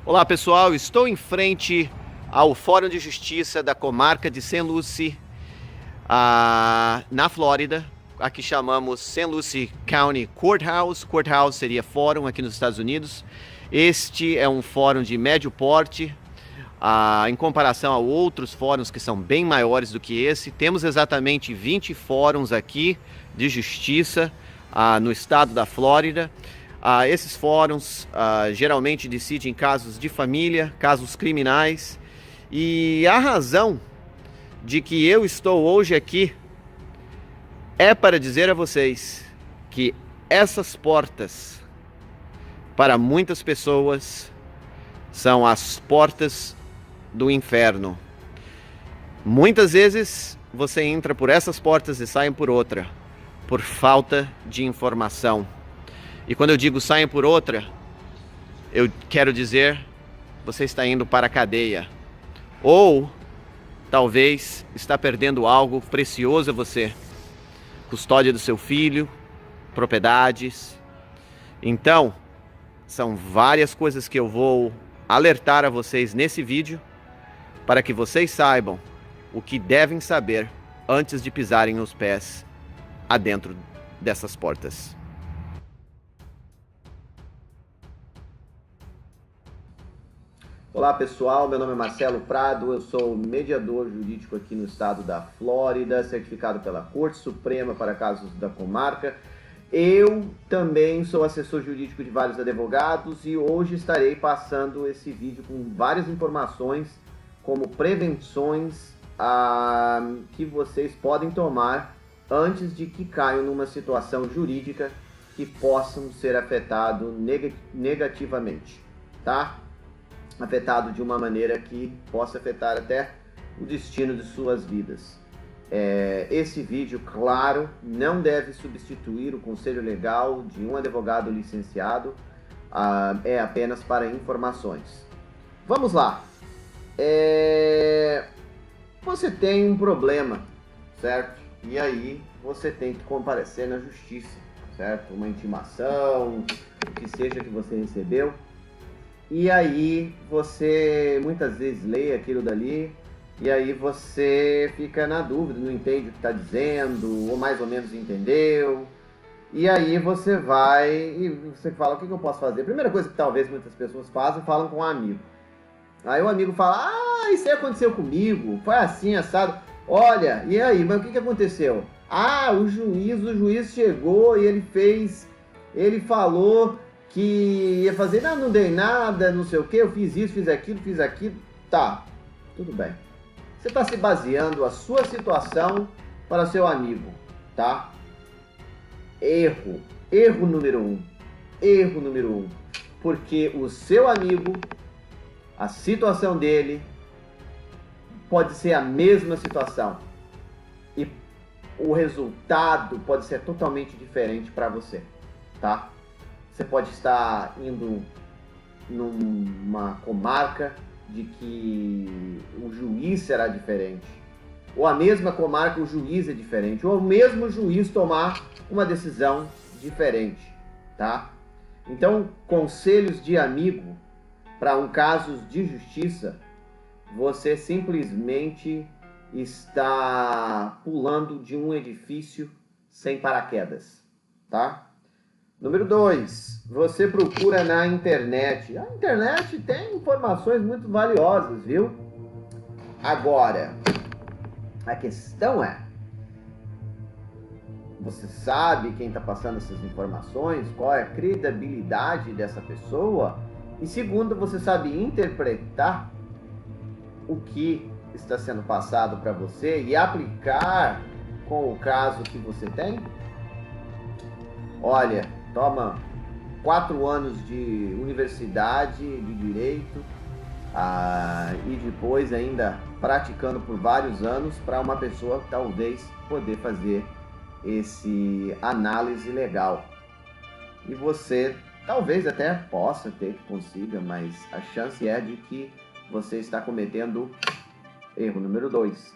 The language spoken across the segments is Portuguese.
Olá pessoal, estou em frente ao Fórum de Justiça da Comarca de St. Lucie, na Flórida. Aqui chamamos St. Lucie County Courthouse. Courthouse seria fórum aqui nos Estados Unidos. Este é um fórum de médio porte, em comparação a outros fóruns que são bem maiores do que esse. Temos exatamente 20 fóruns aqui de justiça no estado da Flórida. Esses fóruns geralmente decidem casos de família, casos criminais. E a razão de que eu estou hoje aqui é para dizer a vocês que essas portas, para muitas pessoas, são as portas do inferno. Muitas vezes você entra por essas portas e sai por outra, por falta de informação. E quando eu digo saem por outra, eu quero dizer, você está indo para a cadeia. Ou, talvez, está perdendo algo precioso a você. Custódia do seu filho, propriedades. Então, são várias coisas que eu vou alertar a vocês nesse vídeo, para que vocês saibam o que devem saber antes de pisarem os pés adentro dessas portas. Olá pessoal, meu nome é Marcelo Prado, eu sou mediador jurídico aqui no estado da Flórida, certificado pela Corte Suprema para casos da comarca. Eu também sou assessor jurídico de vários advogados e hoje estarei passando esse vídeo com várias informações como prevenções que vocês podem tomar antes de que caiam numa situação jurídica que possam ser afetado negativamente, tá? Afetado de uma maneira que possa afetar até o destino de suas vidas. Esse vídeo, claro, não deve substituir o conselho legal de um advogado licenciado, é apenas para informações. Vamos lá. Você tem um problema, certo? E aí você tem que comparecer na justiça, certo? Uma intimação, o que seja que você recebeu. E aí você muitas vezes lê aquilo dali e aí você fica na dúvida, não entende o que está dizendo, ou mais ou menos entendeu. E aí você vai e você fala, o que eu posso fazer? A primeira coisa que talvez muitas pessoas fazem, falam com um amigo. Aí o amigo fala, isso aí aconteceu comigo, foi assim, assado. Olha, e aí, mas o que aconteceu? O juiz chegou e ele falou que ia fazer, não dei nada, não sei o que, eu fiz isso, fiz aquilo, tá, tudo bem. Você está se baseando a sua situação para seu amigo, tá? Erro número um, porque o seu amigo, a situação dele pode ser a mesma situação e o resultado pode ser totalmente diferente para você, tá? Você pode estar indo numa comarca de que o juiz será diferente. Ou a mesma comarca, o juiz é diferente. Ou o mesmo juiz tomar uma decisão diferente, tá? Então, conselhos de amigo para um caso de justiça, você simplesmente está pulando de um edifício sem paraquedas, tá? Número 2, você procura na internet. A internet tem informações muito valiosas, viu? Agora, a questão é, você sabe quem está passando essas informações? Qual é a credibilidade dessa pessoa? E segundo, você sabe interpretar o que está sendo passado para você e aplicar com o caso que você tem? Olha, toma 4 anos de universidade de direito e depois ainda praticando por vários anos para uma pessoa talvez poder fazer esse análise legal. E você talvez até possa ter que consiga, mas a chance é de que você está cometendo erro número 2.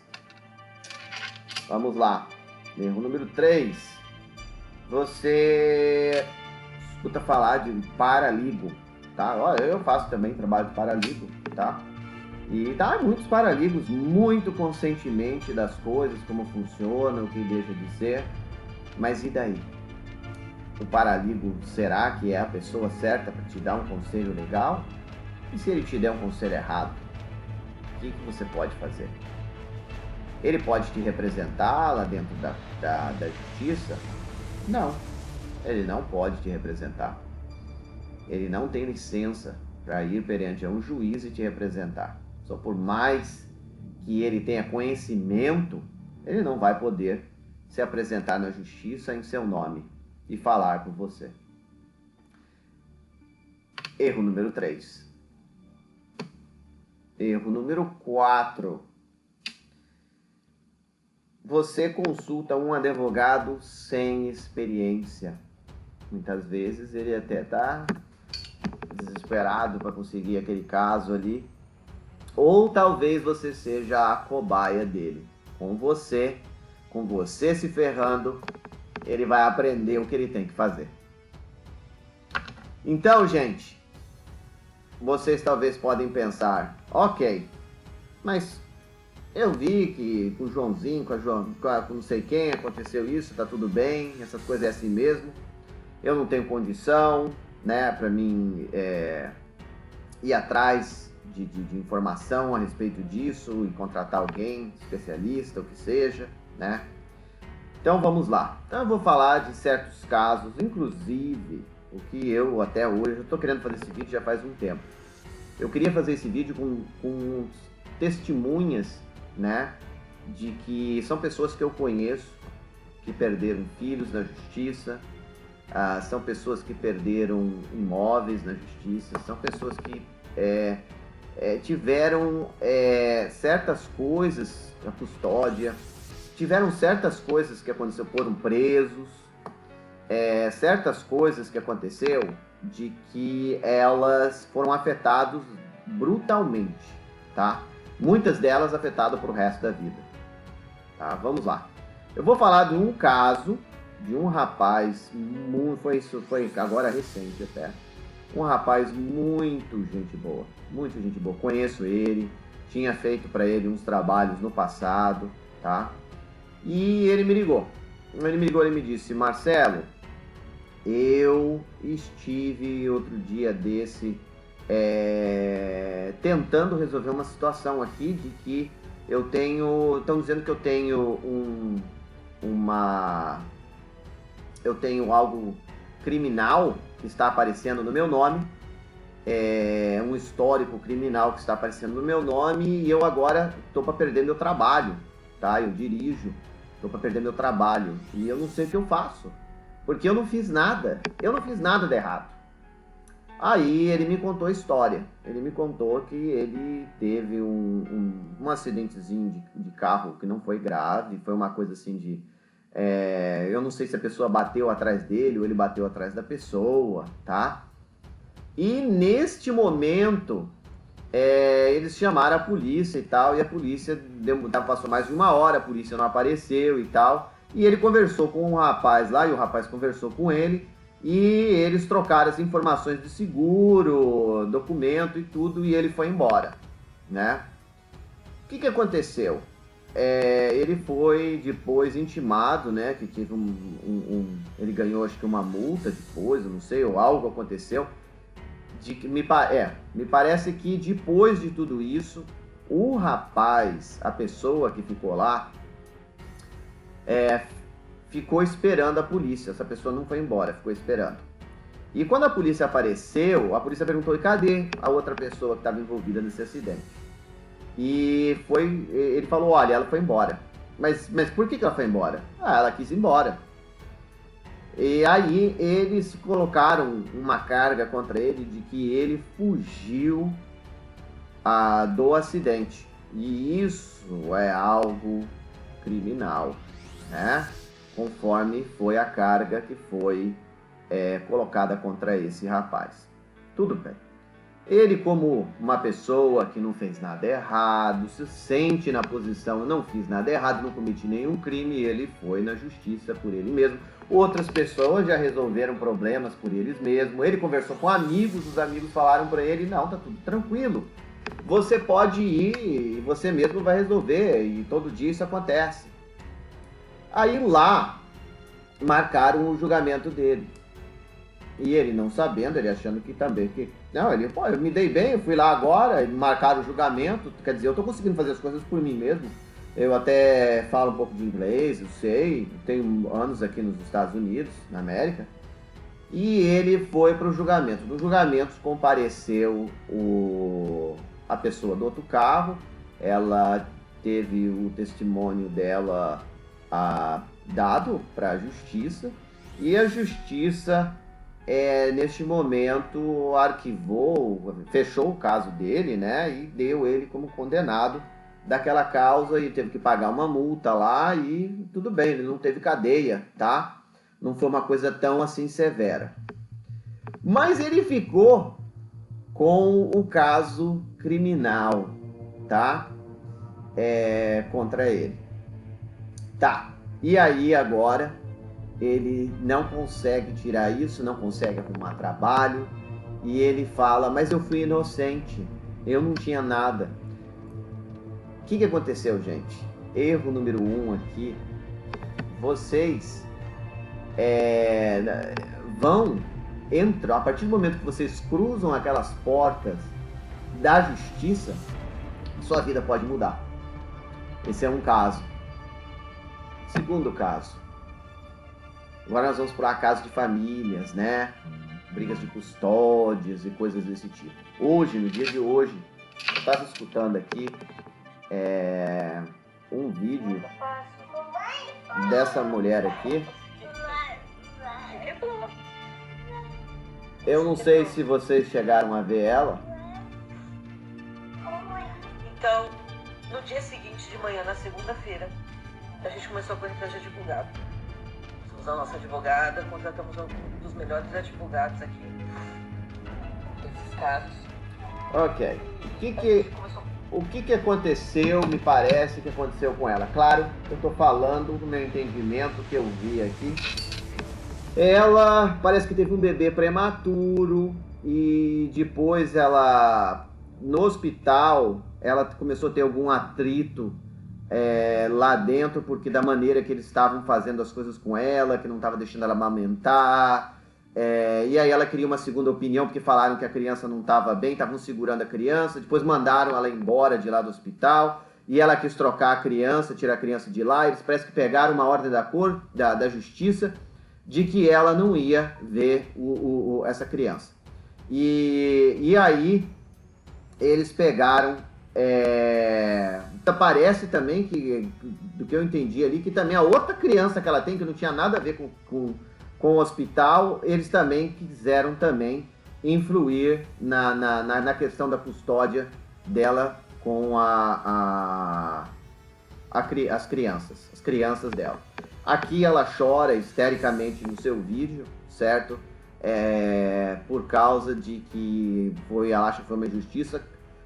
Vamos lá. Erro número 3. Você escuta falar de paralegal, tá? Olha, eu faço também trabalho de paraligo, tá? E dá muitos paraligos muito conscientemente das coisas, como funciona, o que deixa de ser. Mas e daí? O paraligo, será que é a pessoa certa para te dar um conselho legal? E se ele te der um conselho errado? O que você pode fazer? Ele pode te representar lá dentro da justiça? Não, ele não pode te representar. Ele não tem licença para ir perante um juiz e te representar. Só por mais que ele tenha conhecimento, ele não vai poder se apresentar na justiça em seu nome e falar por você. Erro número 3. Erro número 4. Você consulta um advogado sem experiência. Muitas vezes ele até está desesperado para conseguir aquele caso ali. Ou talvez você seja a cobaia dele. Com você se ferrando, ele vai aprender o que ele tem que fazer. Então, gente, vocês talvez podem pensar, ok, mas eu vi que com o Joãozinho, com não sei quem, aconteceu isso, tá tudo bem, essas coisas é assim mesmo. Eu não tenho condição, né, para mim ir atrás de informação a respeito disso e contratar alguém, especialista, o que seja, né? Então vamos lá. Então eu vou falar de certos casos, inclusive o que eu até hoje, eu estou querendo fazer esse vídeo já faz um tempo. Eu queria fazer esse vídeo com testemunhas, né, de que são pessoas que eu conheço, que perderam filhos na justiça, são pessoas que perderam imóveis na justiça, são pessoas que tiveram certas coisas, a custódia, tiveram certas coisas que aconteceram, foram presos, certas coisas que aconteceu de que elas foram afetadas brutalmente, tá? Muitas delas afetadas pro resto da vida, tá? Vamos lá. Eu vou falar de um caso de um rapaz, foi agora recente até, um rapaz muito gente boa, conheço ele, tinha feito para ele uns trabalhos no passado, tá? E ele me ligou, ele me disse, Marcelo, eu estive outro dia desse tentando resolver uma situação aqui de que eu tenho, estão dizendo que eu tenho eu tenho algo criminal que está aparecendo no meu nome, um histórico criminal que está aparecendo no meu nome e eu agora estou para perder meu trabalho, tá? Eu dirijo, estou para perder meu trabalho e eu não sei o que eu faço, porque eu não fiz nada de errado. Aí ele me contou a história, ele me contou que ele teve um acidentezinho de carro que não foi grave, foi uma coisa assim de... eu não sei se a pessoa bateu atrás dele ou ele bateu atrás da pessoa, tá? E neste momento, eles chamaram a polícia e tal, e a polícia passou mais de 1 hora, a polícia não apareceu e tal, e ele conversou com o rapaz lá, e o rapaz conversou com ele, e eles trocaram as informações de seguro, documento e tudo, e ele foi embora, né? O que aconteceu? Ele foi depois intimado, né, que teve ele ganhou acho que uma multa depois, eu não sei, ou algo aconteceu, me parece que depois de tudo isso, o rapaz, a pessoa que ficou lá, ficou esperando a polícia, essa pessoa não foi embora, ficou esperando. E quando a polícia apareceu, a polícia perguntou, e cadê a outra pessoa que estava envolvida nesse acidente? E ele falou, olha, ela foi embora. Mas por que ela foi embora? Ela quis ir embora. E aí eles colocaram uma carga contra ele de que ele fugiu do acidente. E isso é algo criminal, né? Conforme foi a carga que foi colocada contra esse rapaz. Tudo bem. Ele, como uma pessoa que não fez nada errado, se sente na posição, não fiz nada errado, não cometi nenhum crime, ele foi na justiça por ele mesmo. Outras pessoas já resolveram problemas por eles mesmos. Ele conversou com amigos, os amigos falaram para ele, não, tá tudo tranquilo. Você pode ir e você mesmo vai resolver, e todo dia isso acontece. Aí lá, marcaram o julgamento dele. E ele não sabendo, ele achando que também, não, ele, pô, eu me dei bem, eu fui lá agora, marcaram o julgamento, quer dizer, eu tô conseguindo fazer as coisas por mim mesmo. Eu até falo um pouco de inglês, eu sei, tenho anos aqui nos Estados Unidos, na América. E ele foi pro julgamento. No julgamento compareceu a pessoa do outro carro, ela teve o testemunho dela dado para a justiça, e a justiça neste momento arquivou, fechou o caso dele, né, e deu ele como condenado daquela causa, e teve que pagar uma multa lá, e tudo bem, ele não teve cadeia, tá? Não foi uma coisa tão assim severa. Mas ele ficou com o caso criminal, tá? Contra ele. Tá, e aí agora ele não consegue tirar isso, não consegue arrumar trabalho, e ele fala, mas eu fui inocente, eu não tinha nada. O que aconteceu, gente? Erro número 1 aqui, vocês entram, a partir do momento que vocês cruzam aquelas portas da justiça, sua vida pode mudar. Esse é um caso. Segundo caso, agora nós vamos para casos de famílias, né? Brigas de custódias e coisas desse tipo. Hoje, no dia de hoje, eu estava escutando aqui um vídeo dessa mulher aqui. Eu não sei se vocês chegaram a ver ela. Então, no dia seguinte de manhã, na segunda-feira, a gente começou a correr atrás de advogado. Somos a nossa advogada, contratamos um dos melhores advogados aqui nesses casos. Ok. O que aconteceu, me parece que aconteceu com ela? Claro, eu estou falando do meu entendimento que eu vi aqui. Ela parece que teve um bebê prematuro e depois ela, no hospital, ela começou a ter algum atrito lá dentro, porque da maneira que eles estavam fazendo as coisas com ela, que não estava deixando ela amamentar. E aí ela queria uma segunda opinião, porque falaram que a criança não estava bem, estavam segurando a criança, depois mandaram ela embora de lá do hospital, e ela quis trocar a criança, tirar a criança de lá. Eles parece que pegaram uma ordem da justiça de que ela não ia ver essa criança. E aí eles pegaram, parece também que, do que eu entendi ali, que também a outra criança que ela tem, que não tinha nada a ver com o hospital, eles também quiseram também influir na questão da custódia dela com as crianças dela. Aqui ela chora histericamente no seu vídeo, certo? Por causa de que ela acha que foi uma injustiça.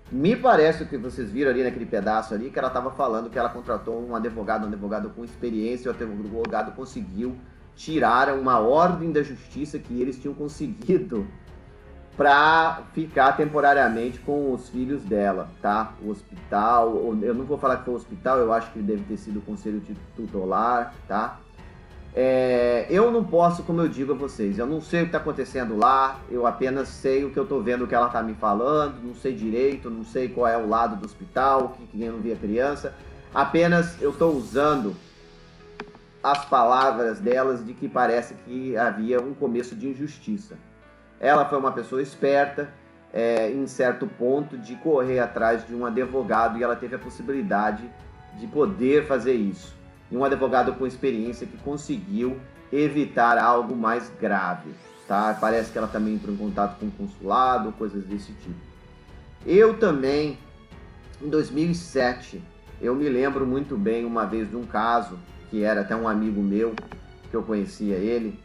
Me parece que vocês viram ali naquele pedaço ali, que ela estava falando que ela contratou um advogado com experiência, e o advogado conseguiu tirar uma ordem da justiça que eles tinham conseguido para ficar temporariamente com os filhos dela, tá? O hospital, eu não vou falar que foi o hospital, eu acho que deve ter sido o conselho tutelar, tá? Eu não posso, como eu digo a vocês, eu não sei o que está acontecendo lá, eu apenas sei o que eu estou vendo, o que ela está me falando, não sei direito, não sei qual é o lado do hospital, que eu não vi a criança, apenas eu estou usando as palavras delas de que parece que havia um começo de injustiça. Ela foi uma pessoa esperta, em certo ponto, de correr atrás de um advogado, e ela teve a possibilidade de poder fazer isso. E um advogado com experiência que conseguiu evitar algo mais grave, tá? Parece que ela também entrou em contato com o consulado, coisas desse tipo. Eu também, em 2007, eu me lembro muito bem uma vez de um caso, que era até um amigo meu, que eu conhecia ele,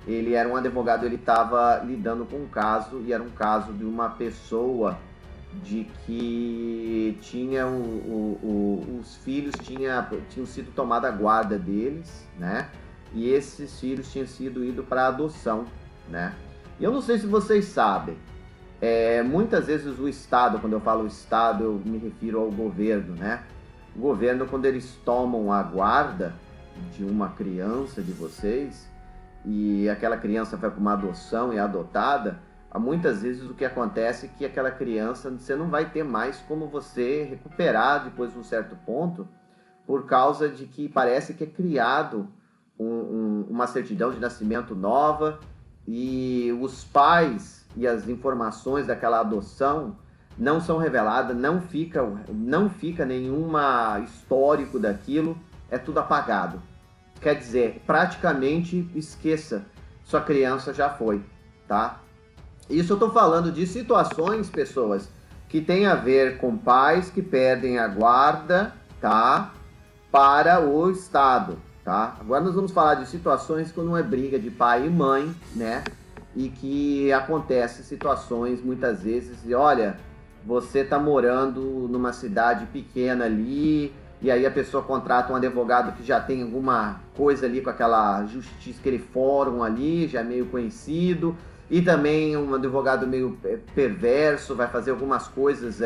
ele era um advogado, ele estava lidando com um caso, e era um caso de uma pessoa de que tinha os filhos tinham sido tomada a guarda deles, né? E esses filhos tinham sido ido para adoção, né? E eu não sei se vocês sabem, muitas vezes o Estado, quando eu falo Estado, eu me refiro ao governo, né? O governo, quando eles tomam a guarda de uma criança de vocês, e aquela criança vai para uma adoção e é adotada, muitas vezes o que acontece é que aquela criança, você não vai ter mais como você recuperar depois de um certo ponto, por causa de que parece que é criado uma certidão de nascimento nova, e os pais e as informações daquela adoção não são reveladas, não fica nenhuma histórico daquilo, é tudo apagado. Quer dizer, praticamente esqueça, sua criança já foi, tá? Isso eu tô falando de situações, pessoas, que tem a ver com pais que perdem a guarda, tá? Para o Estado, tá? Agora nós vamos falar de situações que não é briga de pai e mãe, né? E que acontece situações muitas vezes, e olha, você tá morando numa cidade pequena ali, e aí a pessoa contrata um advogado que já tem alguma coisa ali com aquela justiça, aquele fórum ali, já é meio conhecido, e também um advogado meio perverso, vai fazer algumas coisas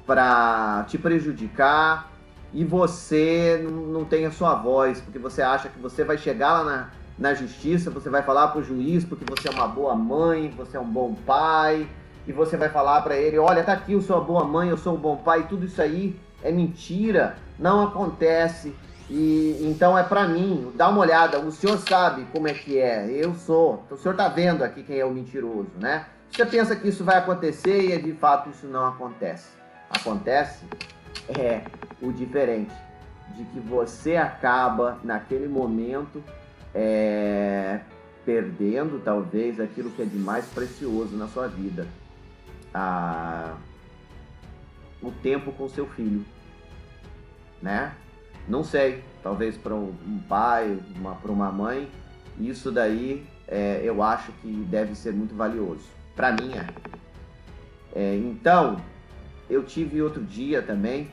para te prejudicar, e você não tem a sua voz, porque você acha que você vai chegar lá na justiça, você vai falar para o juiz porque você é uma boa mãe, você é um bom pai, e você vai falar para ele, olha, tá aqui, eu sou uma boa mãe, eu sou um bom pai, tudo isso aí é mentira, não acontece. E então é para mim, dá uma olhada, o senhor sabe como é que é, eu sou, o senhor tá vendo aqui quem é o mentiroso, né? Você pensa que isso vai acontecer e de fato isso não acontece. Acontece o diferente, de que você acaba naquele momento perdendo talvez aquilo que é de mais precioso na sua vida, o tempo com seu filho, né? Não sei, talvez para um pai, para uma mãe, isso daí eu acho que deve ser muito valioso. Para mim então, eu tive outro dia também,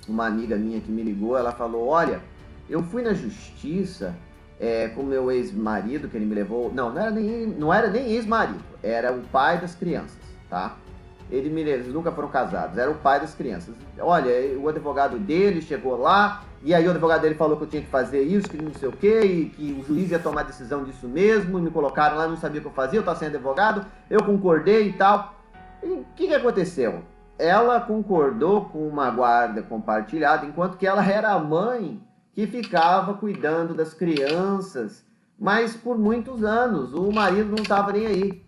uma amiga minha que me ligou, ela falou, olha, eu fui na justiça com meu ex-marido, que ele me levou, não era nem ex-marido, era o pai das crianças, tá? Eles nunca foram casados, era o pai das crianças. Olha, o advogado dele chegou lá, e aí o advogado dele falou que eu tinha que fazer isso, que não sei o quê, e que o juiz ia tomar decisão disso mesmo, e me colocaram lá, não sabia o que eu fazia, eu estava sem advogado, eu concordei e tal. E o que aconteceu? Ela concordou com uma guarda compartilhada, enquanto que ela era a mãe que ficava cuidando das crianças, mas por muitos anos, o marido não estava nem aí.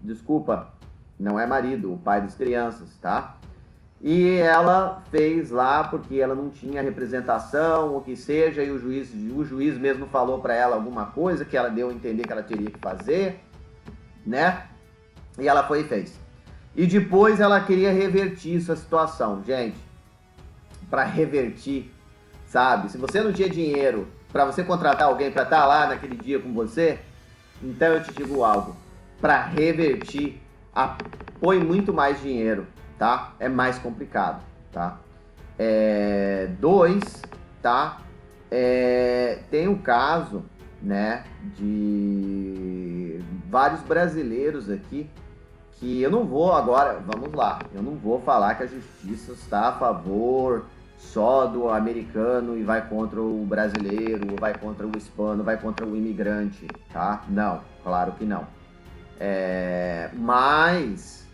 Desculpa, não é marido, o pai das crianças, tá? E ela fez lá porque ela não tinha representação, o que seja, e o juiz mesmo falou para ela alguma coisa que ela deu a entender que ela teria que fazer, né? E ela foi e fez. E depois ela queria revertir essa situação. Gente, para revertir, sabe? Se você não tinha dinheiro para você contratar alguém para estar lá naquele dia com você, então eu te digo algo. Para revertir, põe muito mais dinheiro, tá? É mais complicado, tá? Tá? Tem um caso, né, de vários brasileiros aqui, que eu não vou agora, vamos lá, eu não vou falar que a justiça está a favor só do americano e vai contra o brasileiro, vai contra o hispano, vai contra o imigrante, tá? Não, claro que não. Mas,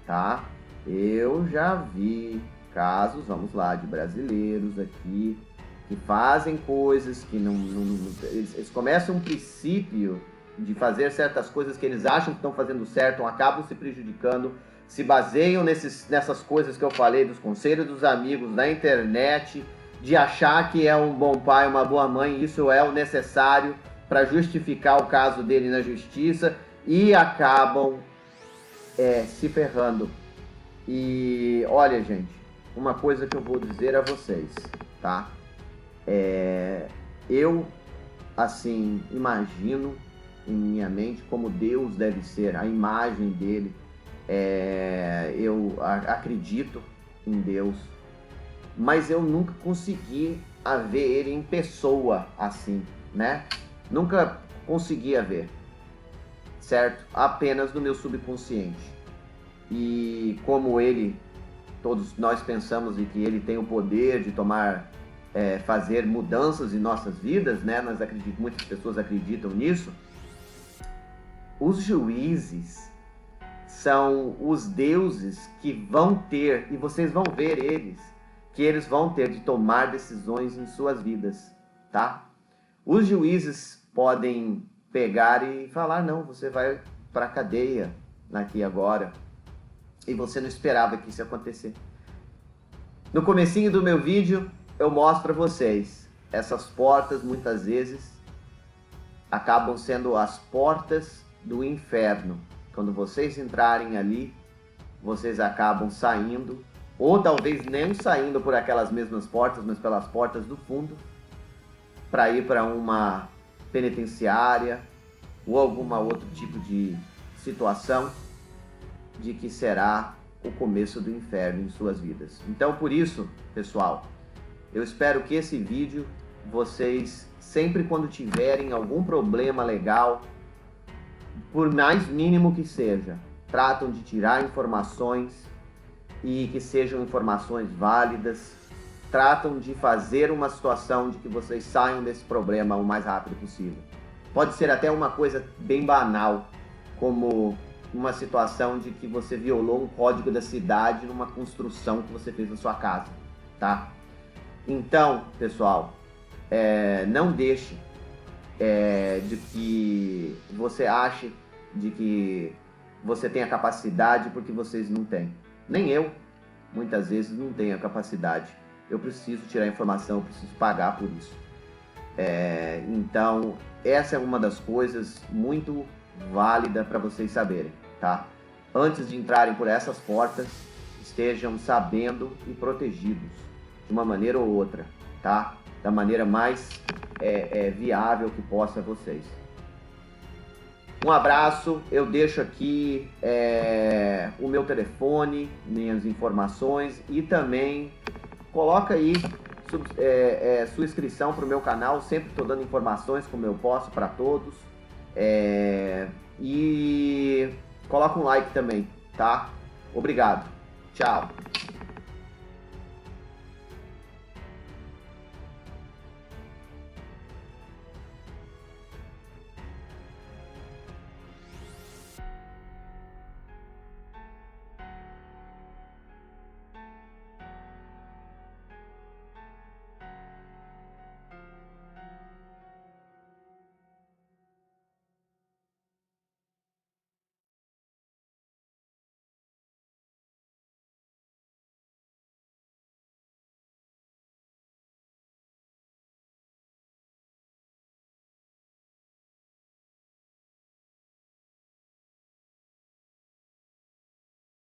tá? Eu já vi casos, vamos lá, de brasileiros aqui que fazem coisas que eles começam um princípio de fazer certas coisas que eles acham que estão fazendo certo, acabam se prejudicando, se baseiam nessas coisas que eu falei, dos conselhos dos amigos, na internet, de achar que é um bom pai, uma boa mãe, isso é o necessário para justificar o caso dele na justiça, e acabam se ferrando. E olha, gente, uma coisa que eu vou dizer a vocês, tá? Eu assim, imagino em minha mente como Deus deve ser, a imagem dele. Eu acredito em Deus, mas eu nunca consegui ver ele em pessoa assim, né? Nunca conseguia ver, certo? Apenas no meu subconsciente. E como ele, todos nós pensamos de que ele tem o poder de fazer mudanças em nossas vidas, né? Muitas pessoas acreditam nisso. Os juízes são os deuses que vão ter, e vocês vão ver eles, que eles vão ter de tomar decisões em suas vidas, tá? Os juízes podem pegar e falar, não, você vai para a cadeia aqui agora, e você não esperava que isso ia acontecer. No comecinho do meu vídeo, eu mostro para vocês, essas portas muitas vezes acabam sendo as portas do inferno. Quando vocês entrarem ali, vocês acabam saindo, ou talvez nem saindo por aquelas mesmas portas, mas pelas portas do fundo, para ir para uma penitenciária ou algum outro tipo de situação de que será o começo do inferno em suas vidas. Então, por isso, pessoal, eu espero que esse vídeo, vocês, sempre quando tiverem algum problema legal, por mais mínimo que seja, tratam de tirar informações e que sejam informações válidas, tratam de fazer uma situação de que vocês saiam desse problema o mais rápido possível. Pode ser até uma coisa bem banal, como uma situação de que você violou um código da cidade numa construção que você fez na sua casa, tá? Então, pessoal, não deixe de que você ache de que você tem a capacidade, porque vocês não têm. Nem eu, muitas vezes, não tenho a capacidade. Eu preciso tirar informação, eu preciso pagar por isso. Então, essa é uma das coisas muito válida para vocês saberem, tá? Antes de entrarem por essas portas, estejam sabendo e protegidos, de uma maneira ou outra, tá? Da maneira mais viável que possa vocês. Um abraço, eu deixo aqui o meu telefone, minhas informações, e também coloca aí sua inscrição para o meu canal. Sempre estou dando informações como eu posso para todos. E coloca um like também, tá? Obrigado. Tchau.